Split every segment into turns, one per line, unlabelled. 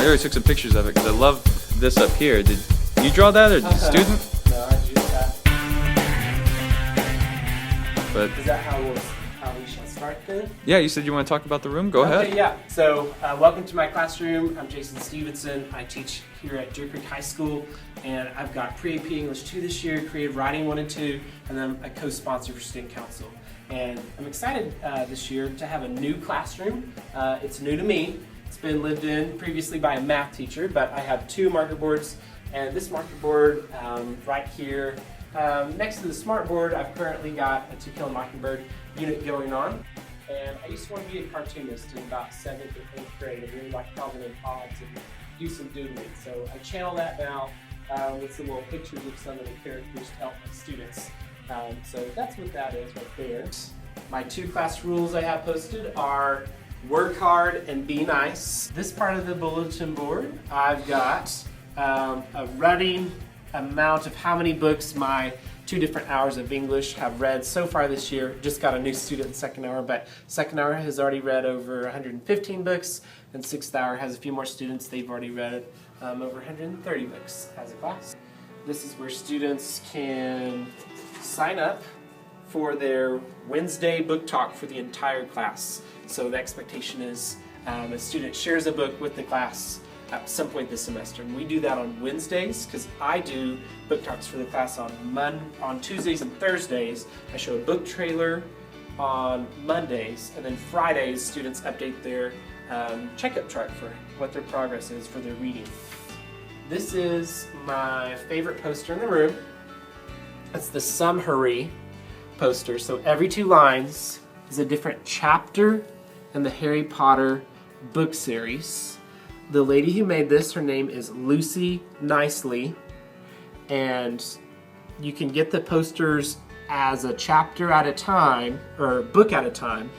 I always took some pictures of it because I love this up here. Did you draw that or did student?
No, I drew that.
But
Is that how we shall start then?
yeah, you said you want to talk about the room. Go ahead.
Okay, yeah. So, welcome to my classroom. I'm Jason Stephenson. I teach here at Deer Creek High School, and I've got Pre-AP English 2 this year, Creative Writing 1 and 2, and then a co-sponsor for Student Council. And I'm excited this year to have a new classroom. It's new to me. It's been lived in previously by a math teacher, but I have 2 marker boards, and this marker board right here next to the smart board, I've currently got a 2 Kill a Mockingbird unit going on. And I used to want to be a cartoonist in about 7th or 8th grade. I really like Calvin and Hobbes and do some doodling. So I channel that now with some little pictures of some of the characters to help my students. So that's what that is right there. My 2 class rules I have posted are work hard and be nice. This part of the bulletin board, I've got a running amount of how many books my 2 different hours of English have read so far this year. Just got a new student in second hour, but second hour has already read over 115 books, and sixth hour has a few more students. They've already read over 130 books as a class. This is where students can sign up for their Wednesday book talk for the entire class. So the expectation is a student shares a book with the class at some point this semester, and we do that on Wednesdays because I do book talks for the class on Tuesdays and Thursdays. I show a book trailer on Mondays, and then Fridays students update their checkup chart for what their progress is for their reading. This is my favorite poster in the room. It's the summary poster. So every 2 lines is a different chapter in the Harry Potter book series. The lady who made this, her name is Lucy Nicely, and you can get the posters as a chapter at a time, or a book at a time,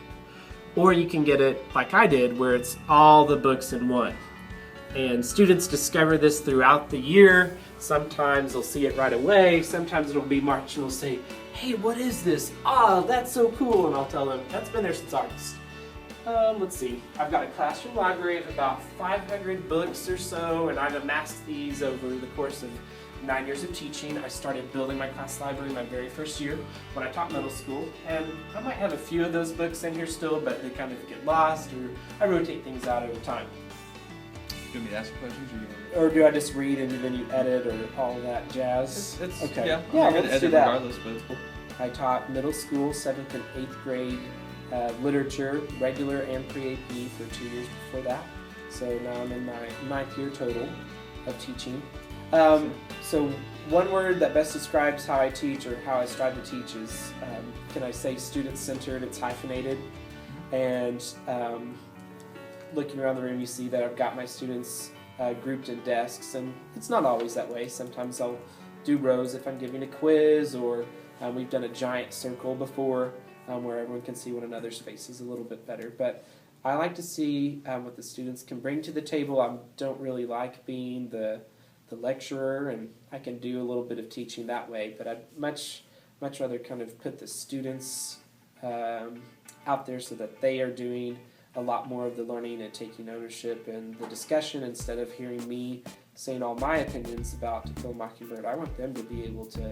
or you can get it like I did, where it's all the books in one. And students discover this throughout the year. Sometimes they'll see it right away, sometimes it'll be March and they'll say, "Hey, what is this? Oh, that's so cool," and I'll tell them, "That's been there since August." Let's see, I've got a classroom library of about 500 books or so, and I've amassed these over the course of 9 years of teaching. I started building my class library my very first year when I taught middle school, and I might have a few of those books in here still, but they kind of get lost, or I rotate things out over time.
You want me to ask questions or you want
Or do I just read and then you edit or all that jazz?
It's
okay.
Yeah,
Yeah,
I'm gonna
let's do
edit
that.
regardless, but it's cool.
I taught middle school, 7th and 8th grade literature, regular and pre-AP for 2 years before that. So now I'm in my 9th year total of teaching. So one word that best describes how I teach or how I strive to teach is, can I say student-centered? It's hyphenated. And looking around the room, you see that I've got my students grouped in desks, and it's not always that way. Sometimes I'll do rows if I'm giving a quiz, or we've done a giant circle before where everyone can see one another's faces a little bit better. But I like to see what the students can bring to the table. I don't really like being the lecturer, and I can do a little bit of teaching that way, but I'd much rather kind of put the students out there so that they are doing a lot more of the learning and taking ownership and the discussion instead of hearing me saying all my opinions about To Kill a Mockingbird. I want them to be able to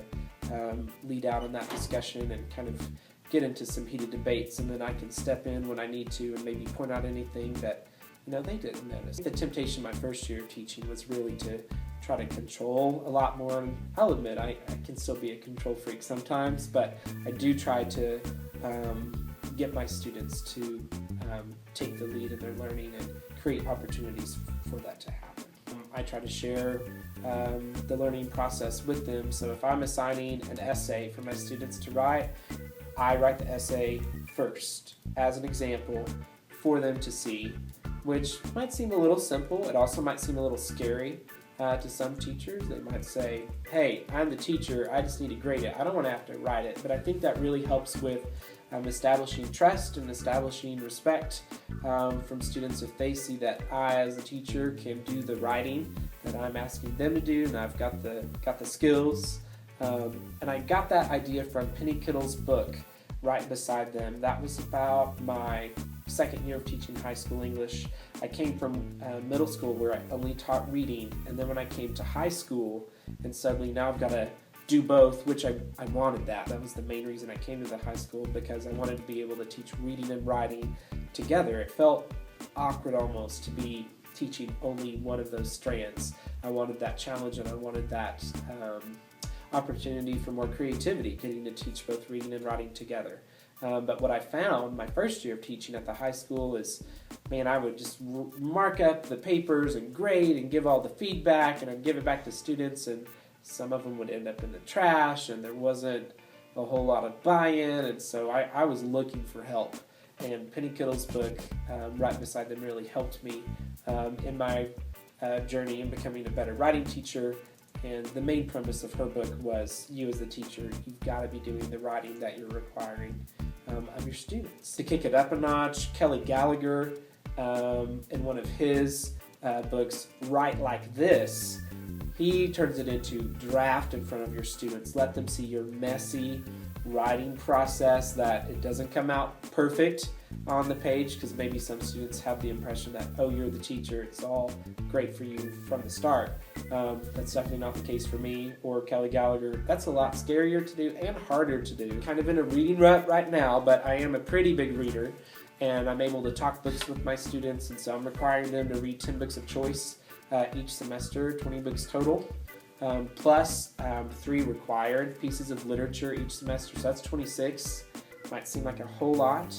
lead out in that discussion and kind of get into some heated debates, and then I can step in when I need to and maybe point out anything that they didn't notice. The temptation my first year of teaching was really to try to control a lot more, and I'll admit I can still be a control freak sometimes, but I do try to get my students to take the lead in their learning and create opportunities for that to happen. I try to share the learning process with them, so if I'm assigning an essay for my students to write, I write the essay first as an example for them to see, which might seem a little simple. It also might seem a little scary to some teachers. They might say, "Hey, I'm the teacher, I just need to grade it. I don't want to have to write it." But I think that really helps with establishing trust and establishing respect from students if they see that I, as a teacher, can do the writing that I'm asking them to do, and I've got the skills. And I got that idea from Penny Kittle's book, right beside them. That was about my second year of teaching high school English. I came from middle school where I only taught reading, and then when I came to high school, and suddenly now I've got to do both, which I wanted that. That was the main reason I came to the high school, because I wanted to be able to teach reading and writing together. It felt awkward almost to be teaching only one of those strands. I wanted that challenge, and I wanted that opportunity for more creativity, getting to teach both reading and writing together. But what I found my first year of teaching at the high school is, man, I would just mark up the papers and grade and give all the feedback, and I'd give it back to students, and some of them would end up in the trash, and there wasn't a whole lot of buy-in, and so I was looking for help. And Penny Kittle's book, right beside them, really helped me in my journey in becoming a better writing teacher. And the main premise of her book was, you as the teacher, you've got to be doing the writing that you're requiring of your students. To kick it up a notch, Kelly Gallagher, in one of his books, Write Like This, he turns it into draft in front of your students. Let them see your messy writing process, that it doesn't come out perfect on the page, because maybe some students have the impression that, oh, you're the teacher, it's all great for you from the start. That's definitely not the case for me or Kelly Gallagher. That's a lot scarier to do and harder to do. Kind of in a reading rut right now, but I am a pretty big reader, and I'm able to talk books with my students, and so I'm requiring them to read 10 books of choice each semester, 20 books total. Plus 3 required pieces of literature each semester, so that's 26. Might seem like a whole lot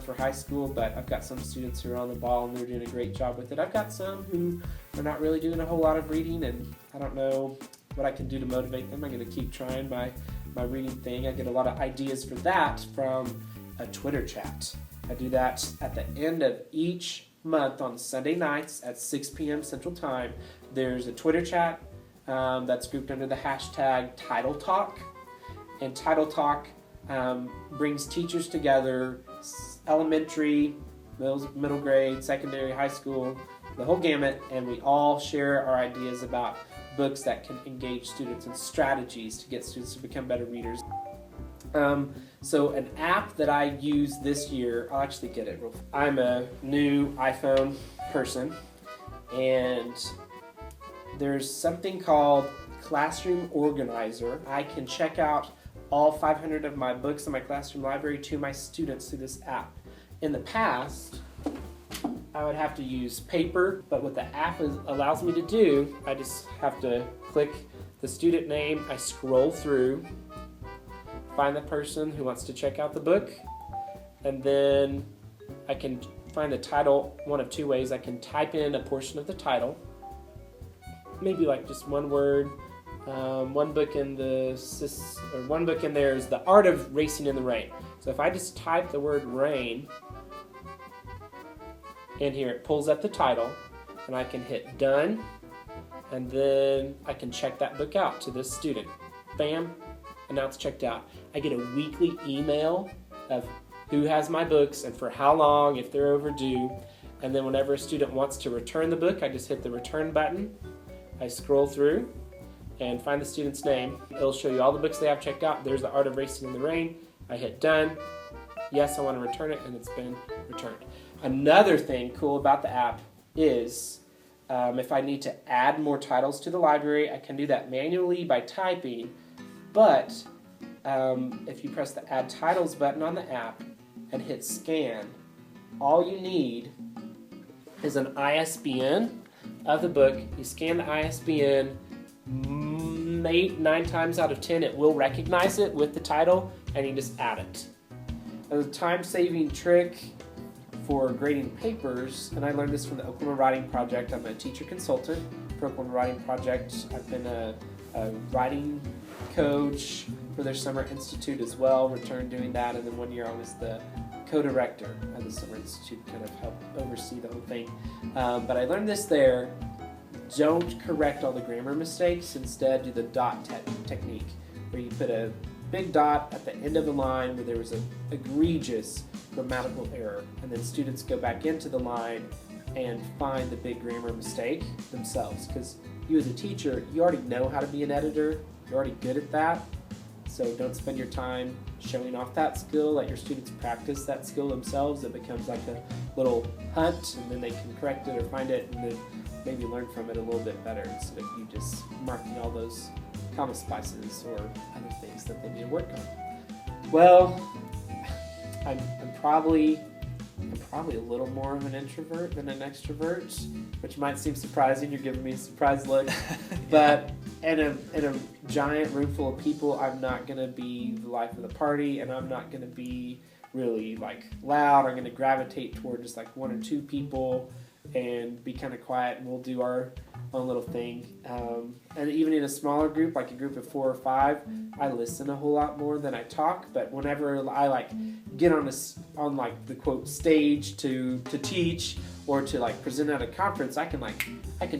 for high school, but I've got some students who are on the ball and they're doing a great job with it. I've got some who are not really doing a whole lot of reading, and I don't know what I can do to motivate them. I'm going to keep trying my reading thing. I get a lot of ideas for that from a Twitter chat. I do that at the end of each month on Sunday nights at 6 p.m. Central Time. There's a Twitter chat that's grouped under the hashtag Title Talk, and Title Talk brings teachers together, elementary, middle grade, secondary, high school, the whole gamut, and we all share our ideas about books that can engage students and strategies to get students to become better readers. So an app that I use this year, I'll actually get it real quick. I'm a new iPhone person, and there's something called Classroom Organizer. I can check out all 500 of my books in my classroom library to my students through this app. In the past, I would have to use paper, but what the app allows me to do, I just have to click the student name, I scroll through, find the person who wants to check out the book, and then I can find the title one of 2 ways. I can type in a portion of the title, maybe like just one word. One book in there is The Art of Racing in the Rain. So if I just type the word rain in here, it pulls up the title, and I can hit done, and then I can check that book out to this student. Bam, and now it's checked out. I get a weekly email of who has my books and for how long, if they're overdue, and then whenever a student wants to return the book, I just hit the return button. I scroll through and find the student's name. It'll show you all the books they have checked out. There's The Art of Racing in the Rain. I hit done. Yes, I want to return it, and it's been returned. Another thing cool about the app is if I need to add more titles to the library, I can do that manually by typing, but if you press the Add Titles button on the app and hit Scan, all you need is an ISBN of the book. You scan the ISBN, 9 times out of 10 it will recognize it with the title, and you just add it. A time-saving trick for grading papers, and I learned this from the Oklahoma Writing Project. I'm a teacher consultant for Oklahoma Writing Project. I've been a writing coach for their summer institute as well, returned doing that, and then 1 year I was the co-director of the summer institute, kind of helped oversee the whole thing. But I learned this there. Don't correct all the grammar mistakes. Instead, do the dot technique, where you put a big dot at the end of the line where there was an egregious grammatical error, and then students go back into the line and find the big grammar mistake themselves. Because you as a teacher, you already know how to be an editor. You're already good at that. So don't spend your time showing off that skill. Let your students practice that skill themselves. It becomes like a little hunt, and then they can correct it or find it and then maybe learn from it a little bit better instead of you just marking all those comma spices or other things that they need to work on. Well, I'm probably a little more of an introvert than an extrovert, which might seem surprising. You're giving me a surprised look. But in a giant room full of people, I'm not going to be the life of the party, and I'm not going to be really like loud. I'm going to gravitate toward just like one or two people and be kind of quiet, and we'll do our own little thing. And even in a smaller group, like a group of 4 or 5, I listen a whole lot more than I talk. But whenever I like get on like the quote stage to teach or to like present at a conference, I can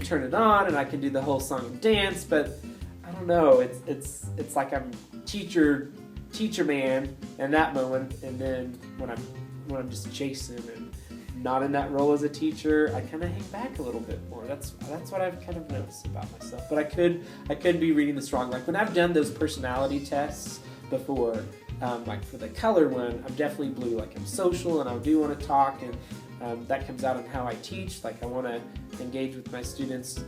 turn it on and I can do the whole song and dance. But I don't know, it's like I'm teacher man in that moment, and then when I'm just Jason and not in that role as a teacher, I kind of hang back a little bit more. That's what I've kind of noticed about myself. But I could be reading this wrong. Like when I've done those personality tests before, like for the color one, I'm definitely blue. Like I'm social and I do want to talk, and that comes out in how I teach. Like I want to engage with my students,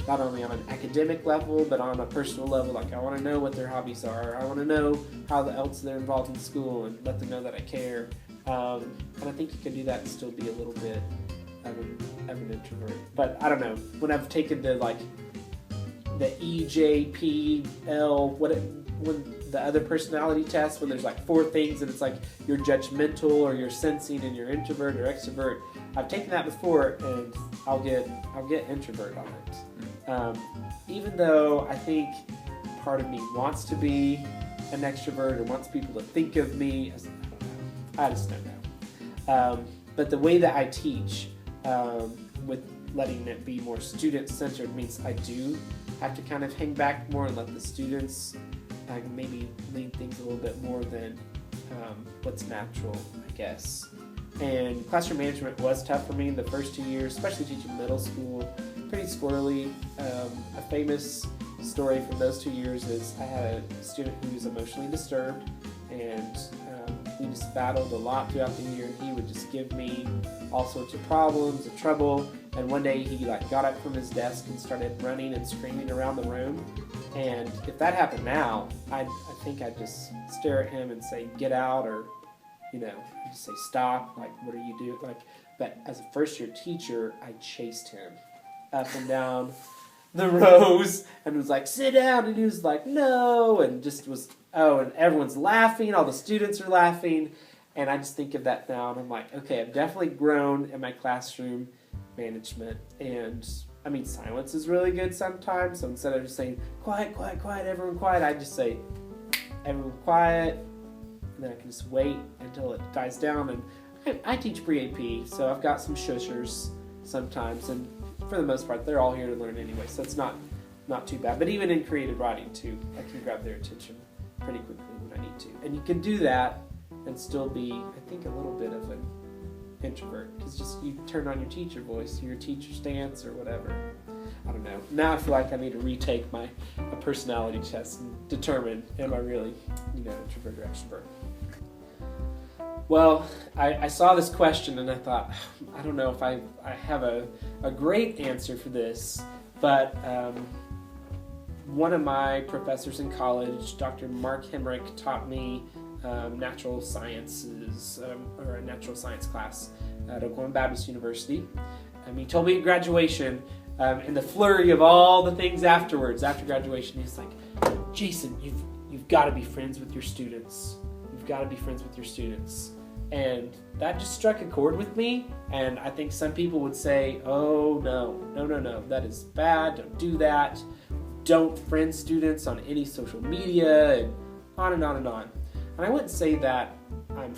not only on an academic level, but on a personal level. Like I want to know what their hobbies are. I want to know how else they're involved in school and let them know that I care. And I think you can do that and still be a little bit of an introvert. But I don't know. When I've taken the EJPL, when the other personality test, when there's like 4 things and it's like you're judgmental or you're sensing and you're introvert or extrovert, I've taken that before and I'll get introvert on it. Even though I think part of me wants to be an extrovert and wants people to think of me as, I just don't know. But the way that I teach, with letting it be more student-centered, means I do have to kind of hang back more and let the students maybe lead things a little bit more than what's natural, I guess. And classroom management was tough for me in the first 2 years, especially teaching middle school. Pretty squirrely. A famous story from those 2 years is I had a student who was emotionally disturbed, and we just battled a lot throughout the year, and he would just give me all sorts of problems and trouble. And one day he got up from his desk and started running and screaming around the room. And if that happened now, I think I'd just stare at him and say, get out, or just say stop, like what are you doing? But as a first year teacher, I chased him up and down the rows and was like, sit down, and he was like, no, and just was, and everyone's laughing, all the students are laughing, and I just think of that now, and I'm like, okay, I've definitely grown in my classroom management, and I mean, silence is really good sometimes, so instead of just saying, quiet, quiet, quiet, everyone quiet, I just say, everyone quiet, and then I can just wait until it dies down, and I teach pre-AP, so I've got some shushers sometimes, and for the most part, they're all here to learn anyway, so it's not too bad. But even in creative writing, too, I can grab their attention pretty quickly when I need to. And you can do that and still be, I think, a little bit of an introvert. Because just you turn on your teacher voice, your teacher stance, or whatever. I don't know. Now I feel like I need to retake my personality test and determine, am I really, introvert or extrovert? Well, I saw this question and I thought, I don't know if I have a great answer for this, but one of my professors in college, Dr. Mark Hemrick, taught me natural sciences, or a natural science class at Oklahoma Baptist University. He told me at graduation, in the flurry of all the things afterwards, after graduation, he's like, Jason, you've got to be friends with your students. You've got to be friends with your students. And that just struck a chord with me, and I think some people would say, oh, no, that is bad, don't do that, don't friend students on any social media, and on and on and on. And I wouldn't say that I'm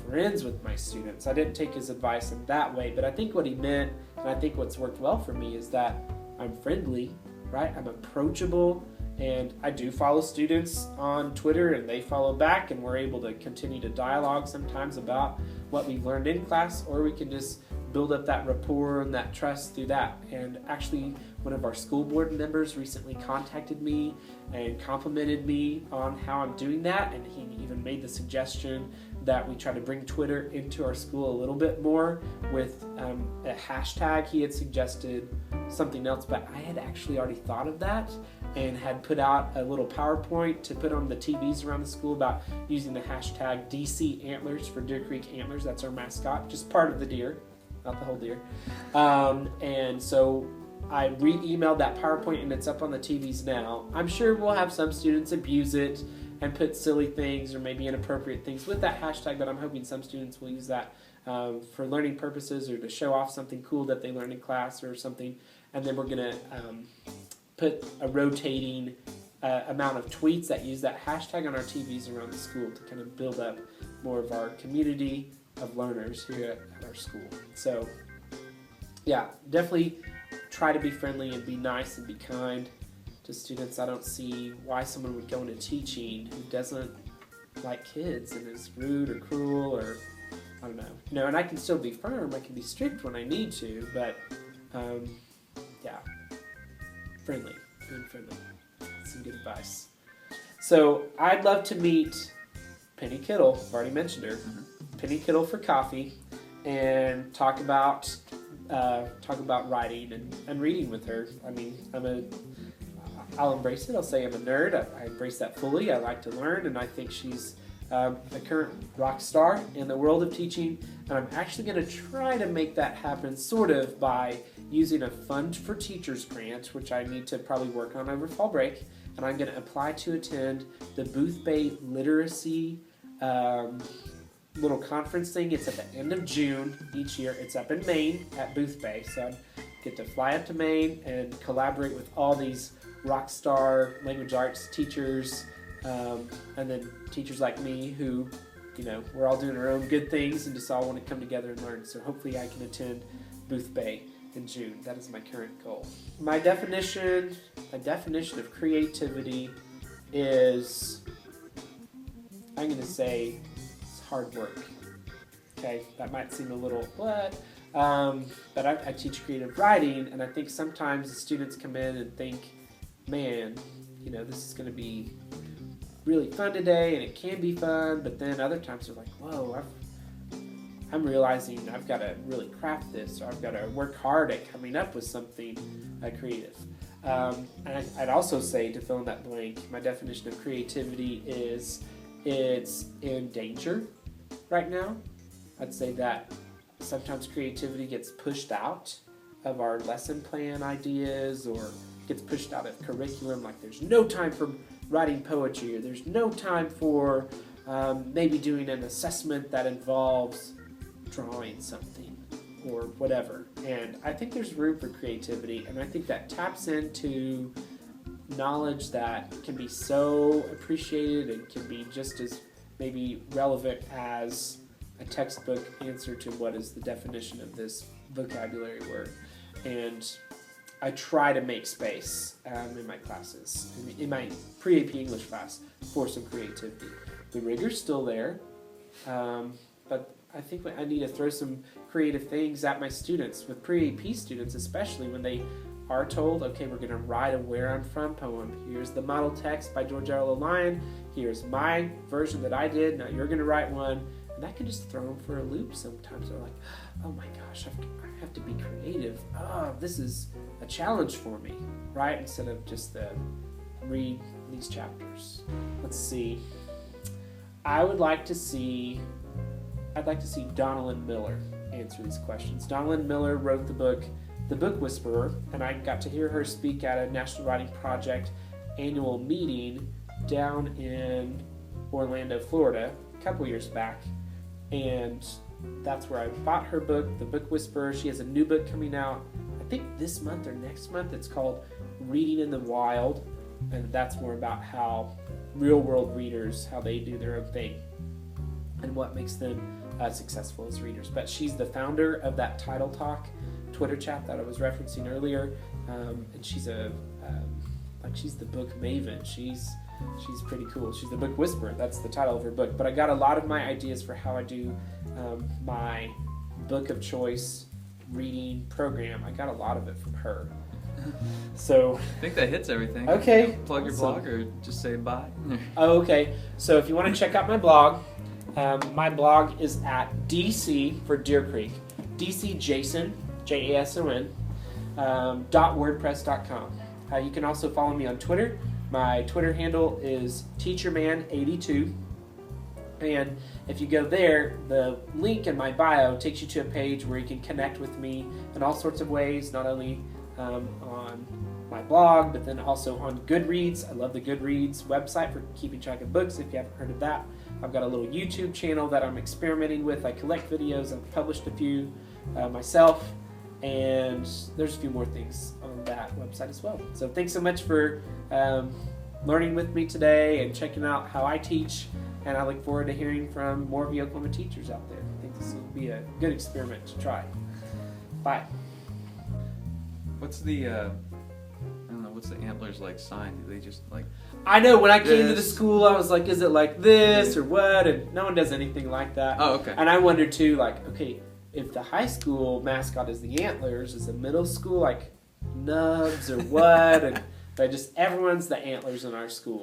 friends with my students. I didn't take his advice in that way, but I think what he meant, and I think what's worked well for me, is that I'm friendly, right? I'm approachable, and I do follow students on Twitter, and they follow back, and we're able to continue to dialogue sometimes about what we've learned in class, or we can just build up that rapport and that trust through that. And actually, one of our school board members recently contacted me and complimented me on how I'm doing that, and he even made the suggestion that we try to bring Twitter into our school a little bit more with a hashtag. He had suggested something else, but I had actually already thought of that and had put out a little PowerPoint to put on the TVs around the school about using the hashtag DC Antlers for Deer Creek Antlers. That's our mascot, just part of the deer, not the whole deer. And so I re-emailed that PowerPoint, and it's up on the TVs now. I'm sure we'll have some students abuse it and put silly things or maybe inappropriate things with that hashtag, but I'm hoping some students will use that for learning purposes or to show off something cool that they learned in class or something. And then we're going to put a rotating amount of tweets that use that hashtag on our TVs around the school to kind of build up more of our community of learners here at our school. So yeah, definitely try to be friendly and be nice and be kind to students. I don't see why someone would go into teaching who doesn't like kids and is rude or cruel or I don't know. No, and I can still be firm. I can be strict when I need to, but yeah, friendly, being friendly. Some good advice. So I'd love to meet Penny Kittle. I've already mentioned her. Penny Kittle for coffee and talk about writing and reading with her. I mean, I'll embrace it. I'll say I'm a nerd. I embrace that fully. I like to learn, and I think she's a current rock star in the world of teaching. And I'm actually going to try to make that happen sort of by using a Fund for Teachers grant, which I need to probably work on over fall break. And I'm going to apply to attend the Booth Bay Literacy little conference thing. It's at the end of June each year. It's up in Maine at Booth Bay. So I get to fly up to Maine and collaborate with all these rock star language arts teachers, and then teachers like me who, we're all doing our own good things and just all want to come together and learn. So hopefully I can attend Booth Bay in June. That is my current goal. My definition of creativity is, I'm going to say, it's hard work. Okay, that might seem a little what, but I teach creative writing, and I think sometimes the students come in and think, man, this is going to be really fun today, and it can be fun, but then other times they're like, whoa, I'm realizing I've got to really craft this, or I've got to work hard at coming up with something creative. And I'd also say, to fill in that blank, my definition of creativity is it's in danger right now. I'd say that sometimes creativity gets pushed out of our lesson plan ideas or gets pushed out of curriculum, like there's no time for writing poetry, or there's no time for maybe doing an assessment that involves drawing something or whatever. And I think there's room for creativity, and I think that taps into knowledge that can be so appreciated and can be just as maybe relevant as a textbook answer to what is the definition of this vocabulary word. And I try to make space in my classes, in my pre-AP English class, for some creativity. The rigor's still there, but I think I need to throw some creative things at my students, with pre-AP students especially, when they are told, okay, we're going to write a Where I'm From poem. Here's the model text by George L. Lyon. Here's my version that I did. Now you're going to write one. And that can just throw them for a loop sometimes. They're like, oh my gosh, I have to be creative. Oh, this is a challenge for me, right? Instead of just read these chapters. Let's see. I'd like to see Donalyn Miller answer these questions. Donalyn Miller wrote the book Whisperer, and I got to hear her speak at a National Writing Project annual meeting down in Orlando, Florida, a couple years back. And that's where I bought her book, The Book Whisperer. She has a new book coming out, I think this month or next month. It's called Reading in the Wild, and that's more about how real-world readers, how they do their own thing, and what makes them successful as readers. But she's the founder of that Title Talk Twitter chat that I was referencing earlier, and she's she's the book maven. She's pretty cool. She's the Book Whisperer. That's the title of her book. But I got a lot of my ideas for how I do my book of choice reading program. I got a lot of it from her. So
I think that hits everything.
Okay.
Plug your
Awesome.
blog or just say bye.
Oh, okay. So if you want to check out my blog is at DC for Deer Creek, DCJason, JASON, .wordpress.com. You can also follow me on Twitter. My Twitter handle is teacherman82. And if you go there, the link in my bio takes you to a page where you can connect with me in all sorts of ways, not only on my blog, but then also on Goodreads. I love the Goodreads website for keeping track of books, if you haven't heard of that. I've got a little YouTube channel that I'm experimenting with. I collect videos. I've published a few myself, and there's a few more things on that website as well. So thanks so much for learning with me today and checking out how I teach, and I look forward to hearing from more of you Oklahoma teachers out there. I think this will be a good experiment to try. Bye.
What's the I don't know, what's the antlers like sign? Do they just like
I know, when I came to the
this?
school, I was like, is it like this or what? And no one does anything like that.
Oh, okay.
And I wondered too, like, okay, if the high school mascot is the antlers, is the middle school like nubs or what? And but just everyone's the antlers in our school.